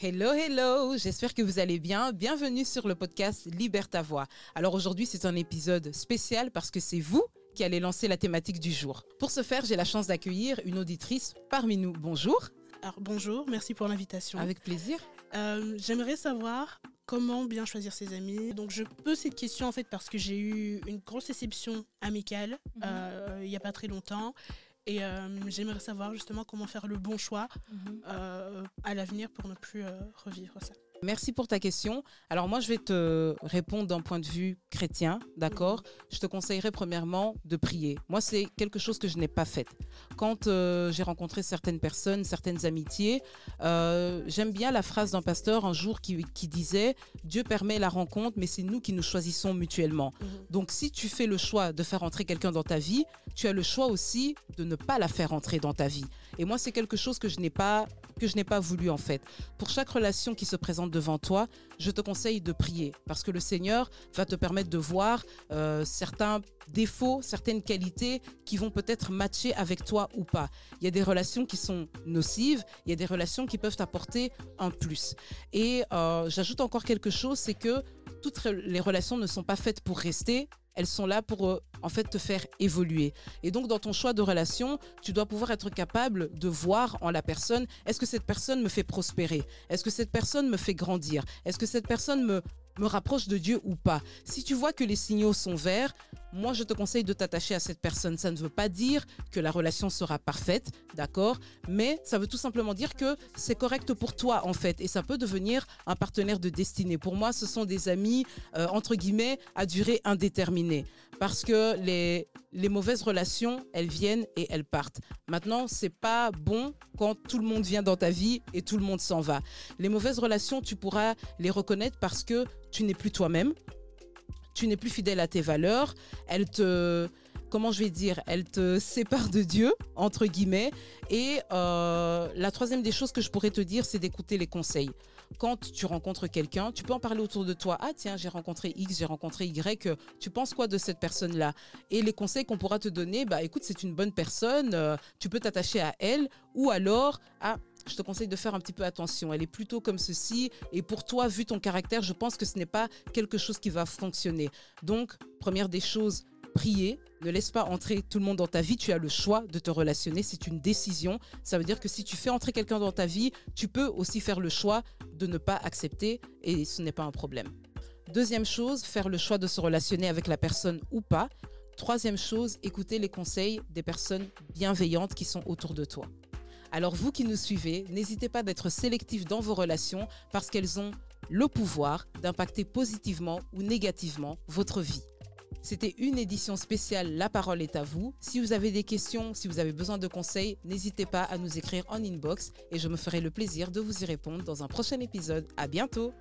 Hello, hello, j'espère que vous allez bien. Bienvenue sur le podcast Libère ta voix. Alors aujourd'hui, c'est un épisode spécial parce que c'est vous qui allez lancer la thématique du jour. Pour ce faire, j'ai la chance d'accueillir une auditrice parmi nous. Bonjour. Alors bonjour, merci pour l'invitation. Avec plaisir. J'aimerais savoir comment bien choisir ses amis. Donc je pose cette question en fait parce que j'ai eu une grosse déception amicale il n'y a pas très longtemps. Et j'aimerais savoir justement comment faire le bon choix à l'avenir pour ne plus revivre ça. Merci pour ta question. Alors moi, je vais te répondre d'un point de vue chrétien, d'accord ? Je te conseillerais premièrement de prier. Moi, c'est quelque chose que je n'ai pas fait. Quand j'ai rencontré certaines personnes, certaines amitiés, j'aime bien la phrase d'un pasteur un jour qui disait « Dieu permet la rencontre, mais c'est nous qui nous choisissons mutuellement ». Donc, si tu fais le choix de faire entrer quelqu'un dans ta vie, tu as le choix aussi de ne pas la faire entrer dans ta vie. Et moi, c'est quelque chose que je n'ai pas voulu en fait. Pour chaque relation qui se présente devant toi, je te conseille de prier parce que le Seigneur va te permettre de voir certains défauts, certaines qualités qui vont peut-être matcher avec toi ou pas. Il y a des relations qui sont nocives, il y a des relations qui peuvent t'apporter un plus. Et j'ajoute encore quelque chose, c'est que toutes les relations ne sont pas faites pour rester. Elles sont là pour en fait te faire évoluer. Et donc dans ton choix de relation, tu dois pouvoir être capable de voir en la personne, est-ce que cette personne me fait prospérer? Est-ce que cette personne me fait grandir? Est-ce que cette personne me rapproche de Dieu ou pas? Si tu vois que les signaux sont verts, moi je te conseille de t'attacher à cette personne. Ça ne veut pas dire que la relation sera parfaite, d'accord? Mais ça veut tout simplement dire que c'est correct pour toi en fait. Et ça peut devenir un partenaire de destinée. Pour moi, ce sont des amis, entre guillemets, à durée indéterminée. Parce que les mauvaises relations, elles viennent et elles partent. Maintenant, c'est pas bon quand tout le monde vient dans ta vie et tout le monde s'en va. Les mauvaises relations, tu pourras les reconnaître parce que tu n'es plus toi-même. Tu n'es plus fidèle à tes valeurs, elles te séparent de Dieu, entre guillemets. Et la troisième des choses que je pourrais te dire, c'est d'écouter les conseils. Quand tu rencontres quelqu'un, tu peux en parler autour de toi. Ah tiens, j'ai rencontré X, j'ai rencontré Y, tu penses quoi de cette personne-là? Et les conseils qu'on pourra te donner, écoute, c'est une bonne personne, tu peux t'attacher à elle, ou alors, je te conseille de faire un petit peu attention. Elle est plutôt comme ceci. Et pour toi, vu ton caractère, je pense que ce n'est pas quelque chose qui va fonctionner. Donc, première des choses, prier. Ne laisse pas entrer tout le monde dans ta vie. Tu as le choix de te relationner. C'est une décision. Ça veut dire que si tu fais entrer quelqu'un dans ta vie, tu peux aussi faire le choix de ne pas accepter. Et ce n'est pas un problème. Deuxième chose, faire le choix de se relationner avec la personne ou pas. Troisième chose, écouter les conseils des personnes bienveillantes qui sont autour de toi. Alors vous qui nous suivez, n'hésitez pas d'être sélectif dans vos relations parce qu'elles ont le pouvoir d'impacter positivement ou négativement votre vie. C'était une édition spéciale La parole est à vous. Si vous avez des questions, si vous avez besoin de conseils, n'hésitez pas à nous écrire en inbox et je me ferai le plaisir de vous y répondre dans un prochain épisode. À bientôt!